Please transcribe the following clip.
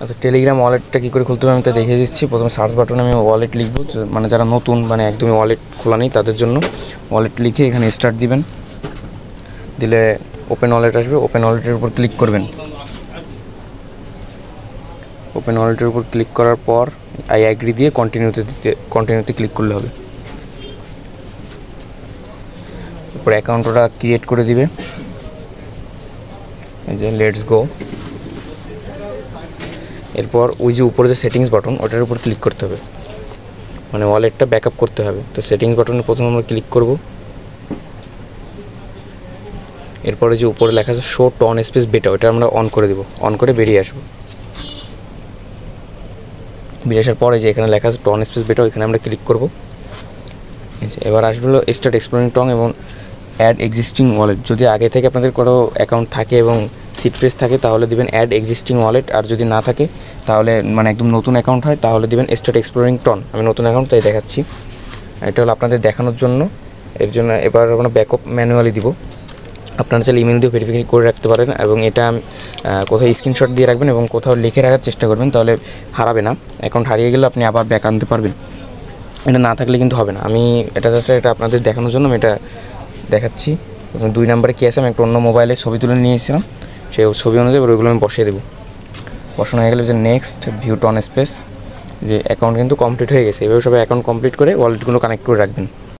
আচ্ছা, টেলিগ্রাম ওয়ালেটটা কী করে খুলতে হবে আমি তো দেখিয়ে দিচ্ছি। প্রথমে সার্চ বাটনে আমি ওয়ালেট লিখব, মানে যারা নতুন, মানে একদমই ওয়ালেট খোলা নেই তাদের জন্য। ওয়ালেট লিখে এখানে স্টার্ট দিবেন, দিলে ওপেন ওয়ালেট আসবে। ওপেন ওয়ালেটের উপর ক্লিক করবেন। ওপেন ওয়ালেটের উপর ক্লিক করার পর আই অ্যাগ্রি দিয়ে কন্টিনিউতে ক্লিক করলে হবে। এরপর অ্যাকাউন্টটা ক্রিয়েট করে দিবে, এই যে লেটস গো। এরপর ওই যে উপরে যে সেটিংস বাটন ওটার উপর ক্লিক করতে হবে, মানে ওয়ালেটটা ব্যাকআপ করতে হবে। তো সেটিংস বাটনে প্রথমে আমরা ক্লিক করব। এরপরে যে উপরে লেখা আছে শো টন স্পেস বেটা, ওটা আমরা অন করে দেবো। অন করে বেরিয়ে আসবো। বেরিয়ে আসার পরে যে এখানে লেখা আছে টন স্পেস বেটা, ওইখানে আমরা ক্লিক করব। এবার আসবে হলো স্টার্ট এক্সপ্লোরিং টং এবং অ্যাড এক্সিস্টিং ওয়ালেট। যদি আগে থেকে আপনাদের কোনো অ্যাকাউন্ট থাকে এবং সিট ফ্রেজ থাকে তাহলে দিবেন অ্যাড এক্সিস্টিং ওয়ালেট, আর যদি না থাকে তাহলে মানে একদম নতুন অ্যাকাউন্ট হয় তাহলে দিবেন স্টার্ট এক্সপ্লোরিং টন। আমি নতুন অ্যাকাউন্ট তাই দেখাচ্ছি, এটা হলো আপনাদের দেখানোর জন্য। এর জন্য এবার আমরা ব্যাকআপ ম্যানুয়ালি দিব। আপনারা চাইলে ইমেল দিয়ে ভেরিফাই করে রাখতে পারেন, এবং এটা কোথাও স্ক্রিনশট দিয়ে রাখবেন এবং কোথাও লিখে রাখার চেষ্টা করবেন, তাহলে হারাবে না। অ্যাকাউন্ট হারিয়ে গেলে আপনি আবার ব্যাক আনতে পারবেন, এটা না থাকলে কিন্তু হবে না। আমি এটা আপনাদের দেখানোর জন্য আমি এটা দেখাচ্ছি। প্রথমে 2 নম্বরে কী আছে, আমি একটা অন্য মোবাইলে ছবি তুলে নিয়ে এসেছিলাম, সেই ছবি অনুযায়ী ওইগুলো আমি বসিয়ে দেবো। বসানো হয়ে গেলে যে নেক্সট ভিউ টন স্পেস, যে অ্যাকাউন্ট কিন্তু কমপ্লিট হয়ে গেছে। এভাবে সবাই অ্যাকাউন্ট কমপ্লিট করে ওয়ালেটগুলো কানেক্ট করে রাখবেন।